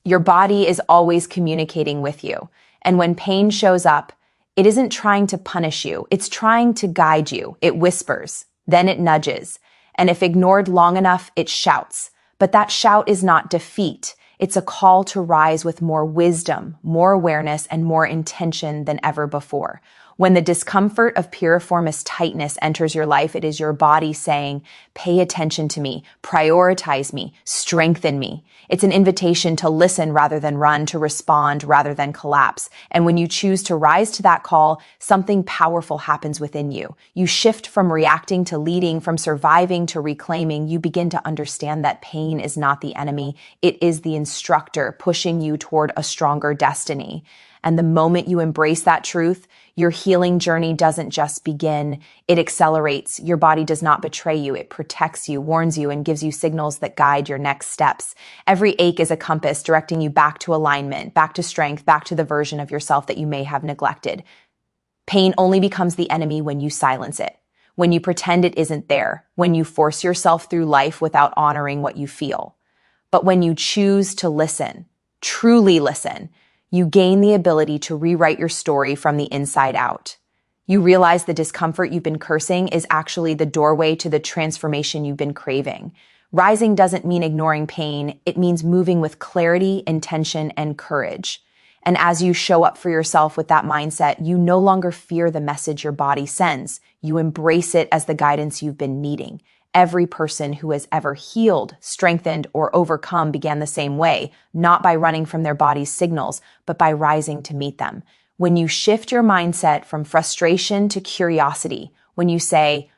Your body is always communicating with you. And when pain shows up, it isn't trying to punish you. It's trying to guide you. It whispers, then it nudges. And if ignored long enough, it shouts. But that shout is not defeat. It's a call to rise with more wisdom, more awareness, and more intention than ever before. When the discomfort of piriformis tightness enters your life, it is your body saying, pay attention to me, prioritize me, strengthen me. It's an invitation to listen rather than run, to respond rather than collapse. And when you choose to rise to that call, something powerful happens within you. You shift from reacting to leading, from surviving to reclaiming. You begin to understand that pain is not the enemy. It is the instructor pushing you toward a stronger destiny. And the moment you embrace that truth, your healing journey doesn't just begin, it accelerates. Your body does not betray you. It protects you, warns you, and gives you signals that guide your next steps. Every ache is a compass directing you back to alignment, back to strength, back to the version of yourself that you may have neglected. Pain only becomes the enemy when you silence it, when you pretend it isn't there, when you force yourself through life without honoring what you feel. But when you choose to listen, truly listen, you gain the ability to rewrite your story from the inside out. You realize the discomfort you've been cursing is actually the doorway to the transformation you've been craving. Rising doesn't mean ignoring pain. It means moving with clarity, intention, and courage. And as you show up for yourself with that mindset, you no longer fear the message your body sends. You embrace it as the guidance you've been needing. Every person who has ever healed, strengthened, or overcome began the same way, not by running from their body's signals, but by rising to meet them. When you shift your mindset from frustration to curiosity, when you say,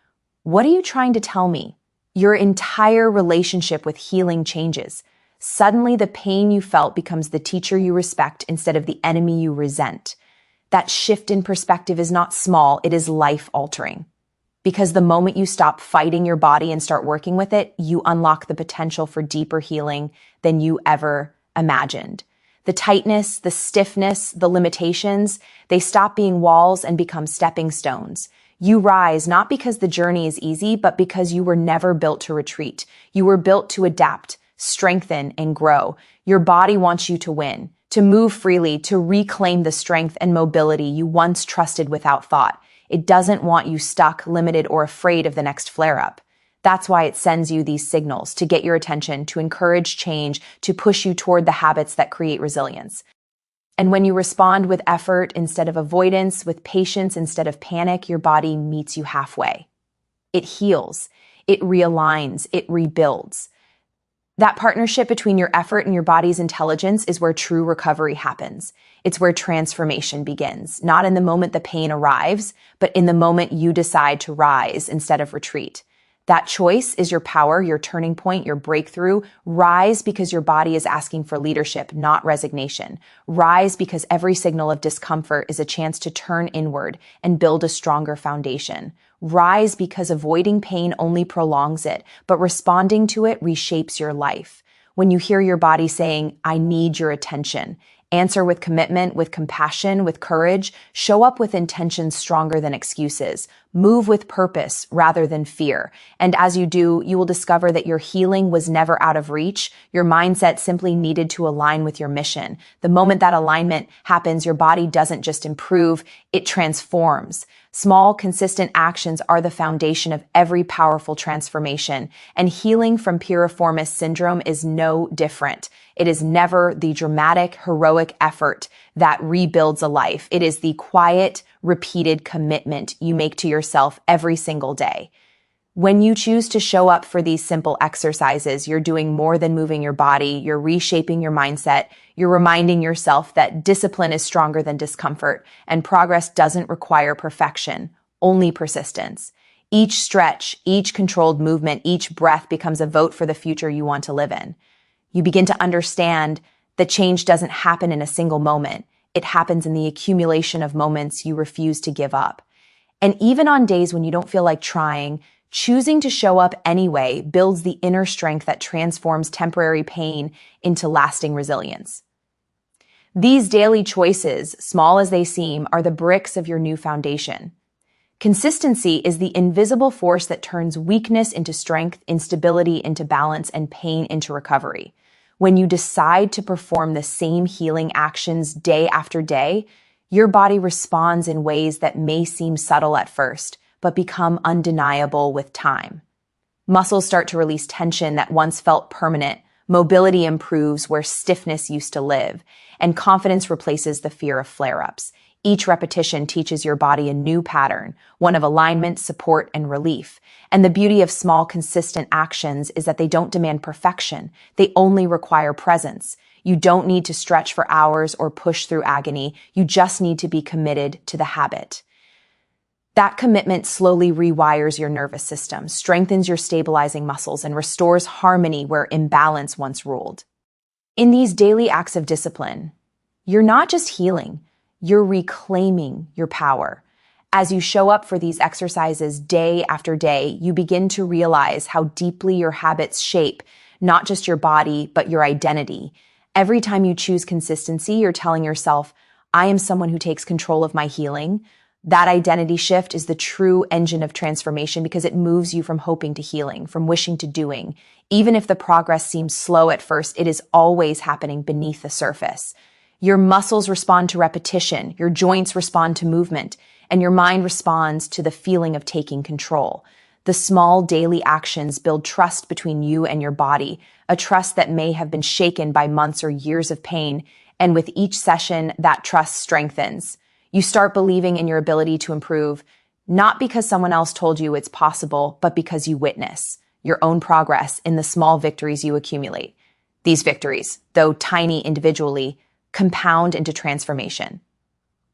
"What are you trying to tell me?" your entire relationship with healing changes. Suddenly, the pain you felt becomes the teacher you respect instead of the enemy you resent. That shift in perspective is not small, it is life-altering. Because the moment you stop fighting your body and start working with it, you unlock the potential for deeper healing than you ever imagined. The tightness, the stiffness, the limitations, they stop being walls and become stepping stones. You rise not because the journey is easy, but because you were never built to retreat. You were built to adapt, strengthen, and grow. Your body wants you to win, to move freely, to reclaim the strength and mobility you once trusted without thought. It doesn't want you stuck, limited, or afraid of the next flare-up. That's why it sends you these signals, to get your attention, to encourage change, to push you toward the habits that create resilience. And when you respond with effort instead of avoidance, with patience instead of panic, your body meets you halfway. It heals, it realigns, it rebuilds. That partnership between your effort and your body's intelligence is where true recovery happens. It's where transformation begins, not in the moment the pain arrives, but in the moment you decide to rise instead of retreat. That choice is your power, your turning point, your breakthrough. Rise because your body is asking for leadership, not resignation. Rise because every signal of discomfort is a chance to turn inward and build a stronger foundation. Rise because avoiding pain only prolongs it, but responding to it reshapes your life. When you hear your body saying, "I need your attention," answer with commitment, with compassion, with courage. Show up with intentions stronger than excuses. Move with purpose rather than fear. And as you do, you will discover that your healing was never out of reach. Your mindset simply needed to align with your mission. The moment that alignment happens, your body doesn't just improve, it transforms. Small, consistent actions are the foundation of every powerful transformation, and healing from piriformis syndrome is no different. It is never the dramatic, heroic effort that rebuilds a life. It is the quiet, repeated commitment you make to yourself every single day. When you choose to show up for these simple exercises, you're doing more than moving your body, you're reshaping your mindset, you're reminding yourself that discipline is stronger than discomfort, and progress doesn't require perfection, only persistence. Each stretch, each controlled movement, each breath becomes a vote for the future you want to live in. You begin to understand that change doesn't happen in a single moment. It happens in the accumulation of moments you refuse to give up. And even on days when you don't feel like trying, choosing to show up anyway builds the inner strength that transforms temporary pain into lasting resilience. These daily choices, small as they seem, are the bricks of your new foundation. Consistency is the invisible force that turns weakness into strength, instability into balance, and pain into recovery. When you decide to perform the same healing actions day after day, your body responds in ways that may seem subtle at first, but become undeniable with time. Muscles start to release tension that once felt permanent, mobility improves where stiffness used to live, and confidence replaces the fear of flare-ups. Each repetition teaches your body a new pattern, one of alignment, support, and relief. And the beauty of small, consistent actions is that they don't demand perfection. They only require presence. You don't need to stretch for hours or push through agony. You just need to be committed to the habit. That commitment slowly rewires your nervous system, strengthens your stabilizing muscles, and restores harmony where imbalance once ruled. In these daily acts of discipline, you're not just healing, you're reclaiming your power. As you show up for these exercises day after day, you begin to realize how deeply your habits shape not just your body, but your identity. Every time you choose consistency, you're telling yourself, I am someone who takes control of my healing. That identity shift is the true engine of transformation because it moves you from hoping to healing, from wishing to doing. Even if the progress seems slow at first, it is always happening beneath the surface. Your muscles respond to repetition, your joints respond to movement, and your mind responds to the feeling of taking control. The small daily actions build trust between you and your body, a trust that may have been shaken by months or years of pain, and with each session, that trust strengthens. You start believing in your ability to improve, not because someone else told you it's possible, but because you witness your own progress in the small victories you accumulate. These victories, though tiny individually, compound into transformation.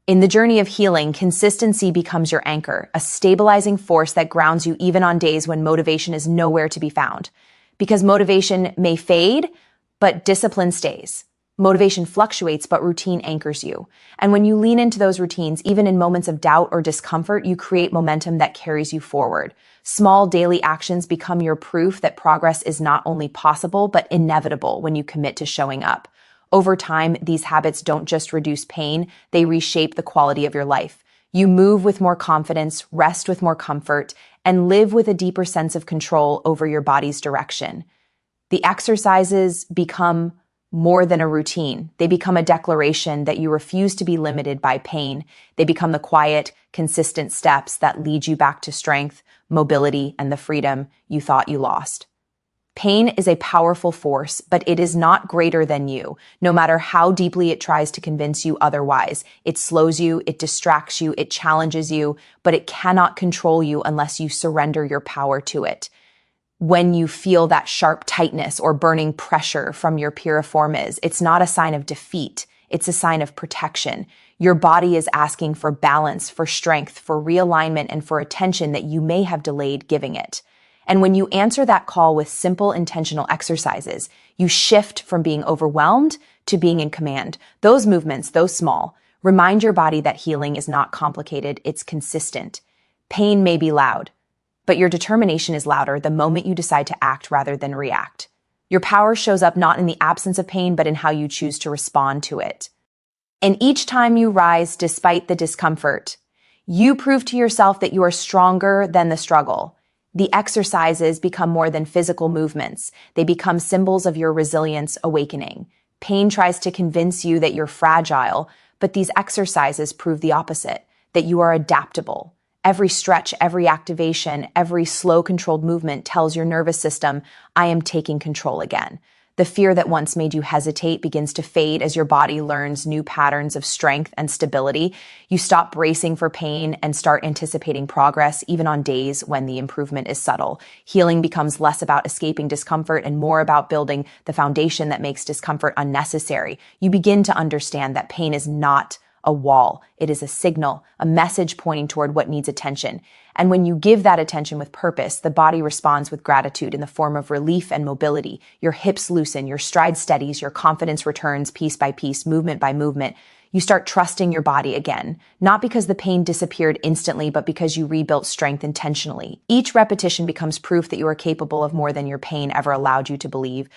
In the journey of healing, consistency becomes your anchor, a stabilizing force that grounds you even on days when motivation is nowhere to be found. Because motivation may fade, but discipline stays. Motivation fluctuates, but routine anchors you. And when you lean into those routines, even in moments of doubt or discomfort, you create momentum that carries you forward. Small daily actions become your proof that progress is not only possible, but inevitable when you commit to showing up. Over time, these habits don't just reduce pain, they reshape the quality of your life. You move with more confidence, rest with more comfort, and live with a deeper sense of control over your body's direction. The exercises become more than a routine. They become a declaration that you refuse to be limited by pain. They become the quiet, consistent steps that lead you back to strength, mobility, and the freedom you thought you lost. Pain is a powerful force, but it is not greater than you, no matter how deeply it tries to convince you otherwise. It slows you, it distracts you, it challenges you, but it cannot control you unless you surrender your power to it. When you feel that sharp tightness or burning pressure from your piriformis, it's not a sign of defeat, it's a sign of protection. Your body is asking for balance, for strength, for realignment, and for attention that you may have delayed giving it. And when you answer that call with simple, intentional exercises, you shift from being overwhelmed to being in command. Those movements, though small, remind your body that healing is not complicated, it's consistent. Pain may be loud, but your determination is louder the moment you decide to act rather than react. Your power shows up not in the absence of pain, but in how you choose to respond to it. And each time you rise despite the discomfort, you prove to yourself that you are stronger than the struggle. The exercises become more than physical movements. They become symbols of your resilience awakening. Pain tries to convince you that you're fragile, but these exercises prove the opposite, that you are adaptable. Every stretch, every activation, every slow controlled movement tells your nervous system, I am taking control again. The fear that once made you hesitate begins to fade as your body learns new patterns of strength and stability. You stop bracing for pain and start anticipating progress, even on days when the improvement is subtle. Healing becomes less about escaping discomfort and more about building the foundation that makes discomfort unnecessary. You begin to understand that pain is not a wall. It is a signal, a message pointing toward what needs attention. And when you give that attention with purpose, the body responds with gratitude in the form of relief and mobility. Your hips loosen, your stride steadies, your confidence returns piece by piece, movement by movement. You start trusting your body again, not because the pain disappeared instantly, but because you rebuilt strength intentionally. Each repetition becomes proof that you are capable of more than your pain ever allowed you to believe.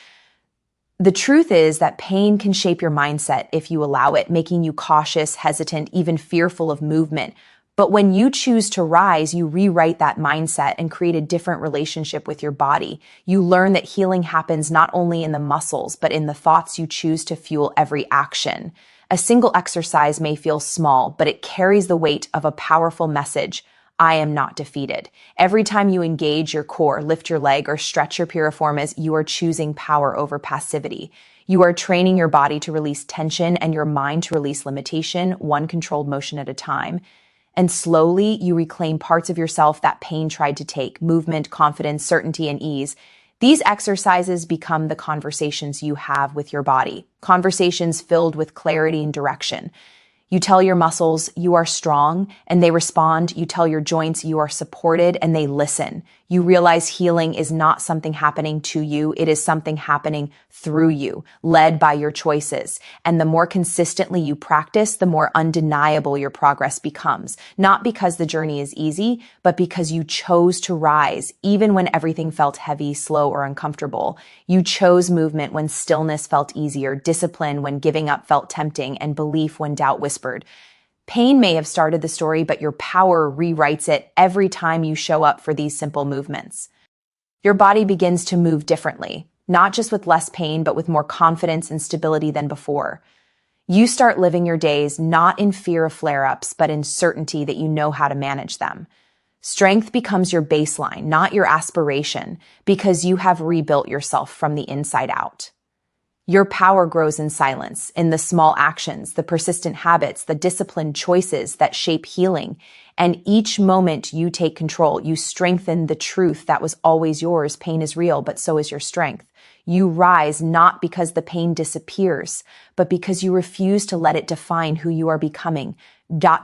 The truth is that pain can shape your mindset if you allow it, making you cautious, hesitant, even fearful of movement. But when you choose to rise, you rewrite that mindset and create a different relationship with your body. You learn that healing happens not only in the muscles, but in the thoughts you choose to fuel every action. A single exercise may feel small, but it carries the weight of a powerful message. I am not defeated. Every time you engage your core, lift your leg, or stretch your piriformis, you are choosing power over passivity. You are training your body to release tension and your mind to release limitation, one controlled motion at a time. And slowly, you reclaim parts of yourself that pain tried to take: movement, confidence, certainty, and ease. These exercises become the conversations you have with your body, conversations filled with clarity and direction. You tell your muscles you are strong and they respond. You tell your joints you are supported and they listen. You realize healing is not something happening to you. It is something happening through you, led by your choices. And the more consistently you practice, the more undeniable your progress becomes. Not because the journey is easy, but because you chose to rise, even when everything felt heavy, slow, or uncomfortable. You chose movement when stillness felt easier, discipline when giving up felt tempting, and belief when doubt whispered. Pain may have started the story, but your power rewrites it every time you show up for these simple movements. Your body begins to move differently, not just with less pain, but with more confidence and stability than before. You start living your days not in fear of flare-ups, but in certainty that you know how to manage them. Strength becomes your baseline, not your aspiration, because you have rebuilt yourself from the inside out. Your power grows in silence, in the small actions, the persistent habits, the disciplined choices that shape healing. And each moment you take control, you strengthen the truth that was always yours. Pain is real, but so is your strength. You rise not because the pain disappears, but because you refuse to let it define who you are becoming.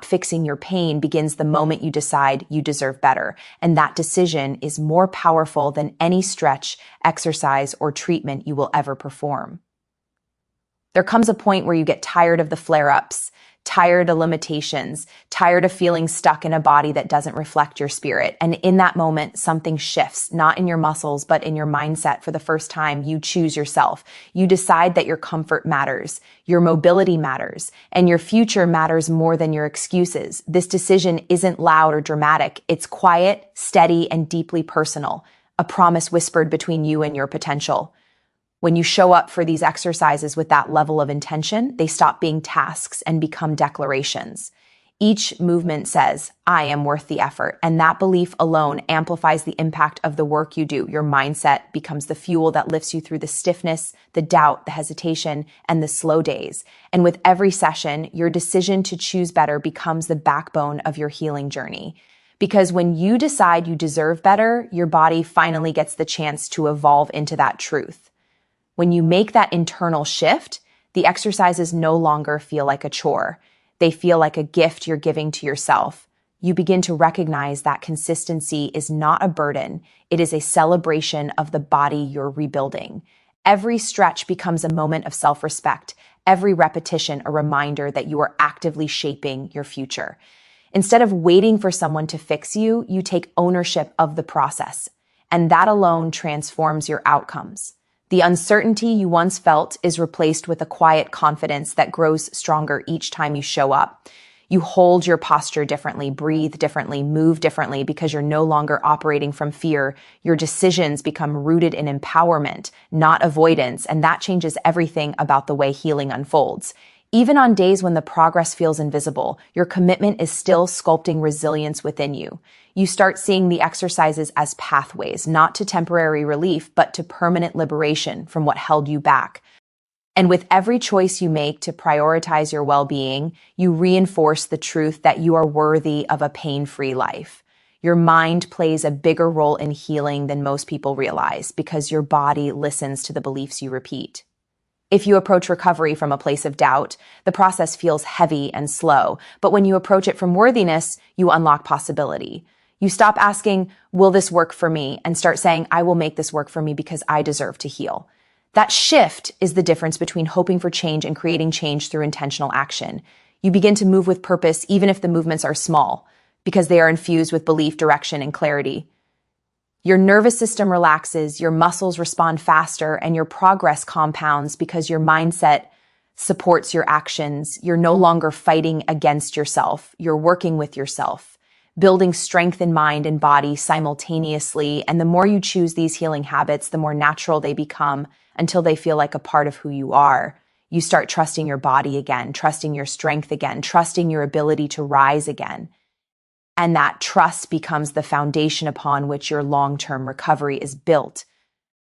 Fixing your pain begins the moment you decide you deserve better. And that decision is more powerful than any stretch, exercise, or treatment you will ever perform. There comes a point where you get tired of the flare-ups, tired of limitations, tired of feeling stuck in a body that doesn't reflect your spirit. And in that moment, something shifts, not in your muscles, but in your mindset. For the first time, you choose yourself. You decide that your comfort matters, your mobility matters, and your future matters more than your excuses. This decision isn't loud or dramatic. It's quiet, steady, and deeply personal, a promise whispered between you and your potential. When you show up for these exercises with that level of intention, they stop being tasks and become declarations. Each movement says, I am worth the effort, and that belief alone amplifies the impact of the work you do. Your mindset becomes the fuel that lifts you through the stiffness, the doubt, the hesitation, and the slow days. And with every session, your decision to choose better becomes the backbone of your healing journey. Because when you decide you deserve better, your body finally gets the chance to evolve into that truth. When you make that internal shift, the exercises no longer feel like a chore. They feel like a gift you're giving to yourself. You begin to recognize that consistency is not a burden. It is a celebration of the body you're rebuilding. Every stretch becomes a moment of self-respect. Every repetition a reminder that you are actively shaping your future. Instead of waiting for someone to fix you, you take ownership of the process. And that alone transforms your outcomes. The uncertainty you once felt is replaced with a quiet confidence that grows stronger each time you show up. You hold your posture differently, breathe differently, move differently because you're no longer operating from fear. Your decisions become rooted in empowerment, not avoidance, and that changes everything about the way healing unfolds. Even on days when the progress feels invisible, your commitment is still sculpting resilience within you. You start seeing the exercises as pathways, not to temporary relief, but to permanent liberation from what held you back. And with every choice you make to prioritize your well-being, you reinforce the truth that you are worthy of a pain-free life. Your mind plays a bigger role in healing than most people realize because your body listens to the beliefs you repeat. If you approach recovery from a place of doubt, the process feels heavy and slow. But when you approach it from worthiness, you unlock possibility. You stop asking, will this work for me? And start saying, I will make this work for me because I deserve to heal. That shift is the difference between hoping for change and creating change through intentional action. You begin to move with purpose, even if the movements are small, because they are infused with belief, direction, and clarity. Your nervous system relaxes, your muscles respond faster, and your progress compounds because your mindset supports your actions. You're no longer fighting against yourself. You're working with yourself, building strength in mind and body simultaneously. And the more you choose these healing habits, the more natural they become until they feel like a part of who you are. You start trusting your body again, trusting your strength again, trusting your ability to rise again. And that trust becomes the foundation upon which your long-term recovery is built.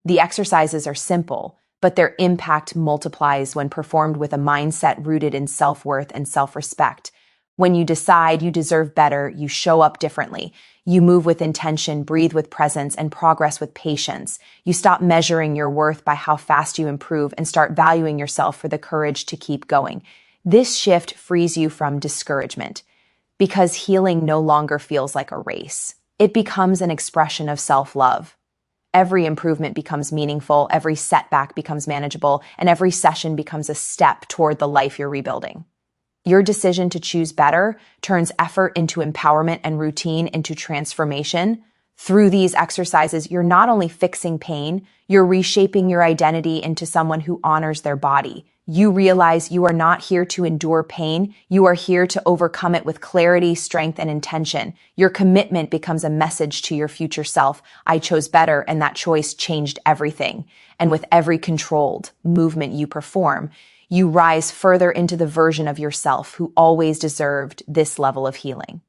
The exercises are simple, but their impact multiplies when performed with a mindset rooted in self-worth and self-respect. When you decide you deserve better, you show up differently. You move with intention, breathe with presence, and progress with patience. You stop measuring your worth by how fast you improve and start valuing yourself for the courage to keep going. This shift frees you from discouragement because healing no longer feels like a race. It becomes an expression of self-love. Every improvement becomes meaningful, every setback becomes manageable, and every session becomes a step toward the life you're rebuilding. Your decision to choose better turns effort into empowerment and routine into transformation. Through these exercises, you're not only fixing pain, you're reshaping your identity into someone who honors their body. You realize you are not here to endure pain. You are here to overcome it with clarity, strength, and intention. Your commitment becomes a message to your future self. I chose better, and that choice changed everything. And with every controlled movement you perform, you rise further into the version of yourself who always deserved this level of healing.